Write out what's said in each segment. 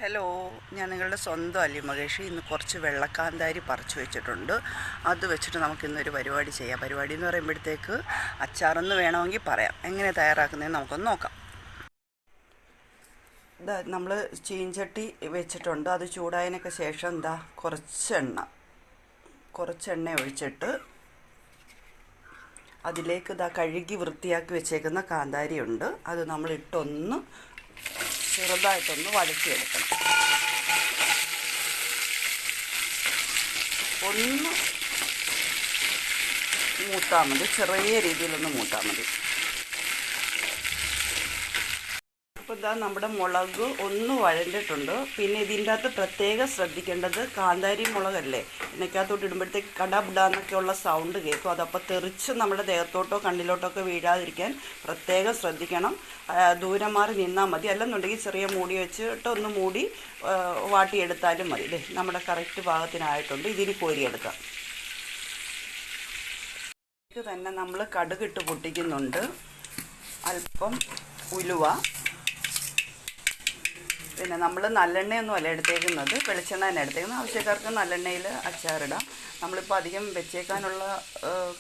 Hello, ഞാൻ നിങ്ങളുടെ സ്വന്തം അല്ലി മകേഷ്. ഇന്ന് കുറച്ച് വെള്ളക്കാന്താരി പറിച്ചു വെച്ചിട്ടുണ്ട്. അത് വെച്ചിട്ട് നമുക്കിന്നൊരു പരിപാടി ചെയ്യാം. പരിപാടി എന്ന് പറയുമ്പോഴത്തേക്ക് അച്ചാറെന്ന് വേണമെങ്കിൽ പറയാം. എങ്ങനെ തയ്യാറാക്കുന്നതെന്ന് നമുക്കൊന്ന് നോക്കാം. ഇതാ നമ്മൾ ചീഞ്ചട്ടി വെച്ചിട്ടുണ്ട്. അത് ചൂടായതിനൊക്കെ ശേഷം കുറച്ച് എണ്ണ ഒഴിച്ചിട്ട് അതിലേക്ക് കഴുകി വൃത്തിയാക്കി വെച്ചേക്കുന്ന കാന്താരി ഉണ്ട്. അത് നമ്മളിട്ടൊന്ന് ചെറുതായിട്ടൊന്ന് വഴറ്റിയെടുക്കണം. ഒന്ന് മൂത്താൽ മതി, ചെറിയ രീതിയിലൊന്ന് മൂത്താൽ മതി. അപ്പോൾ നമ്മുടെ മുളക് ഒന്ന് വഴണ്ടിട്ടുണ്ട്. പിന്നെ ഇതിൻ്റെ അകത്ത് പ്രത്യേകം ശ്രദ്ധിക്കേണ്ടത്, കാന്താരി മുളകല്ലേ, എണ്ണയ്ക്കകത്തോട്ട് ഇടുമ്പോഴത്തേക്ക് കടപിടാന്നൊക്കെയുള്ള സൗണ്ട് കേൾക്കും. അതപ്പോൾ തെറിച്ച് നമ്മുടെ ദേഹത്തോട്ടോ കണ്ണിലോട്ടോ ഒക്കെ വീഴാതിരിക്കാൻ പ്രത്യേകം ശ്രദ്ധിക്കണം. ദൂരം മാറി നിന്നാൽ മതി. അല്ലെന്നുണ്ടെങ്കിൽ ചെറിയ മൂടി വെച്ചിട്ട് ഒന്ന് മൂടി വാട്ടിയെടുത്താലും മതി. നമ്മുടെ കറക്റ്റ് പാകത്തിനായിട്ടുണ്ട്. ഇതിന് കോരിയെടുക്കാം. ഇത് തന്നെ നമ്മൾ കടുകിട്ട് പൊട്ടിക്കുന്നുണ്ട്. അല്പം ഉലുവ, പിന്നെ നമ്മൾ നല്ലെണ്ണയൊന്നും അല്ല എടുത്തേക്കുന്നത്, വെളിച്ചെണ്ണ തന്നെ എടുത്തേക്കുന്നത്. ആവശ്യക്കാർക്ക് നല്ലെണ്ണയിൽ അച്ചാറിടാം. നമ്മളിപ്പോൾ അധികം വെച്ചേക്കാനുള്ള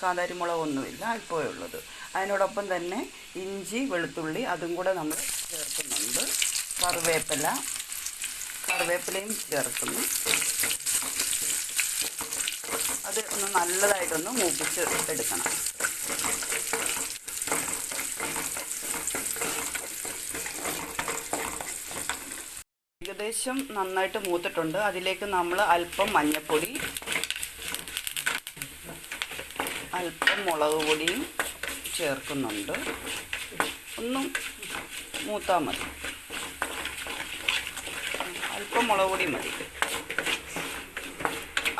കാന്താരിമുളകൊന്നുമില്ല, അല്പമേ ഉള്ളത്. അതിനോടൊപ്പം തന്നെ ഇഞ്ചി, വെളുത്തുള്ളി അതും കൂടെ നമ്മൾ ചേർക്കുന്നുണ്ട്. കറിവേപ്പിലയും ചേർക്കുന്നു. അത് ഒന്ന് നല്ലതായിട്ടൊന്ന് മൂപ്പിച്ച് എടുക്കണം. ഏകദേശം നന്നായിട്ട് മൂത്തിട്ടുണ്ട്. അതിലേക്ക് നമ്മൾ അല്പം മഞ്ഞൾപ്പൊടി, അല്പം മുളക് പൊടിയും ചേർക്കുന്നുണ്ട്. ഒന്നും മൂത്താൽ മതി, അല്പം മുളക് പൊടി മതി.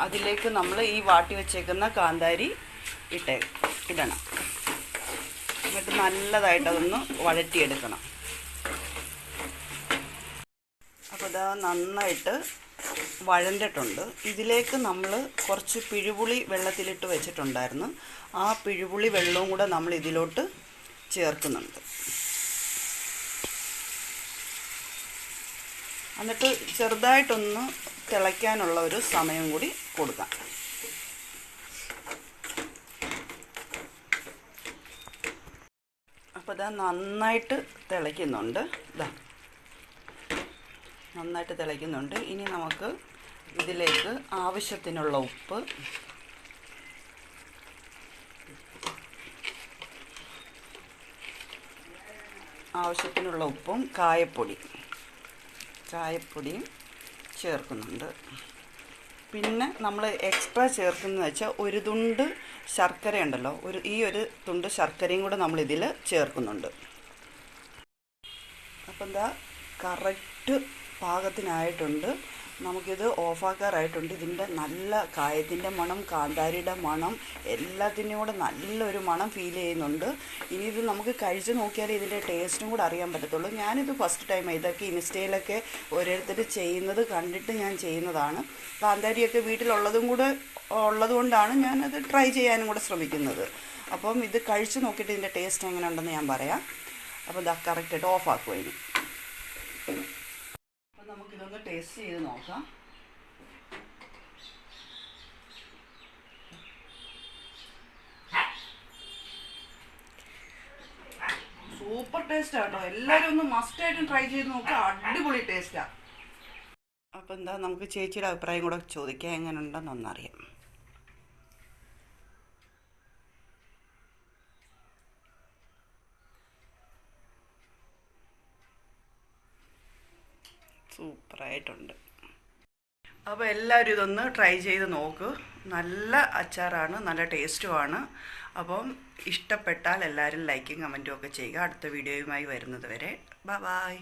അതിലേക്ക് നമ്മൾ ഈ വാട്ടി വെച്ചേക്കുന്ന കാന്താരി ഇടണം. എന്നിട്ട് നല്ലതായിട്ടതൊന്ന് വഴറ്റിയെടുക്കണം. അപ്പോൾ നന്നായിട്ട് വഴണ്ടിട്ടുണ്ട്. ഇതിലേക്ക് നമ്മൾ കുറച്ച് പിഴുപുളി വെള്ളത്തിലിട്ട് വെച്ചിട്ടുണ്ടായിരുന്നു. ആ പിഴുപുളി വെള്ളവും കൂടെ നമ്മൾ ഇതിലോട്ട് ചേർക്കുന്നുണ്ട്. എന്നിട്ട് ചെറുതായിട്ടൊന്ന് തിളയ്ക്കാനുള്ള ഒരു സമയം കൂടി കൊടുക്കാം. അപ്പോൾ നന്നായിട്ട് തിളയ്ക്കുന്നുണ്ട്. നന്നായിട്ട് തിളയ്ക്കുന്നുണ്ട്. ഇനി നമുക്ക് ഇതിലേക്ക് ആവശ്യത്തിനുള്ള ഉപ്പും കായപ്പൊടിയും ചേർക്കുന്നുണ്ട്. പിന്നെ നമ്മൾ എക്സ്ട്രാ ചേർക്കുന്നത് വെച്ചാൽ ഒരു തുണ്ട് ശർക്കര ഉണ്ടല്ലോ, ഒരു തുണ്ട് ശർക്കരയും കൂടെ നമ്മളിതിൽ ചേർക്കുന്നുണ്ട്. അപ്പം കറക്റ്റ് പാകത്തിനായിട്ടുണ്ട്. നമുക്കിത് ഓഫാക്കാറായിട്ടുണ്ട്. ഇതിൻ്റെ നല്ല കായത്തിൻ്റെ മണം, കാന്താരിയുടെ മണം, എല്ലാത്തിൻ്റെയും കൂടെ നല്ലൊരു മണം ഫീൽ ചെയ്യുന്നുണ്ട്. ഇനി ഇത് നമുക്ക് കഴിച്ച് നോക്കിയാലേ ഇതിൻ്റെ ടേസ്റ്റും കൂടെ അറിയാൻ പറ്റത്തുള്ളൂ. ഞാനിത് ഫസ്റ്റ് ടൈം ഇതൊക്കെ ഇൻസ്റ്റയിലൊക്കെ ഓരോരുത്തർ ചെയ്യുന്നത് കണ്ടിട്ട് ഞാൻ ചെയ്യുന്നതാണ്. കാന്താരിയൊക്കെ ഉള്ളതുകൊണ്ടാണ് ഞാനത് ട്രൈ ചെയ്യാനും കൂടെ ശ്രമിക്കുന്നത്. അപ്പം ഇത് കഴിച്ച് നോക്കിയിട്ട് ഇതിൻ്റെ ടേസ്റ്റ് എങ്ങനെ ഉണ്ടെന്ന് ഞാൻ പറയാം. അപ്പോൾ കറക്റ്റായിട്ട് ഓഫാക്കും. ഇനി അപ്പം നമുക്കിതൊന്ന് ടേസ്റ്റ് ചെയ്ത് നോക്കാം. സൂപ്പർ ടേസ്റ്റാണ് കേട്ടോ. എല്ലാവരും ഒന്ന് മസ്റ്റായിട്ടും ട്രൈ ചെയ്ത് നോക്കുക. അടിപൊളി ടേസ്റ്റാണ്. അപ്പം നമുക്ക് ചേച്ചിയുടെ അഭിപ്രായം കൂടെ ചോദിക്കാം, എങ്ങനെ ഉണ്ടെന്നൊന്നറിയാം. സൂപ്പറായിട്ടുണ്ട്. അപ്പോൾ എല്ലാവരും ഇതൊന്ന് ട്രൈ ചെയ്ത് നോക്ക്. നല്ല അച്ചാറാണ്, നല്ല ടേസ്റ്റുമാണ്. അപ്പം ഇഷ്ടപ്പെട്ടാൽ എല്ലാവരും ലൈക്കും കമൻറ്റും ഒക്കെ ചെയ്യുക. അടുത്ത വീഡിയോയുമായി വരുന്നത് വരെ ബൈ.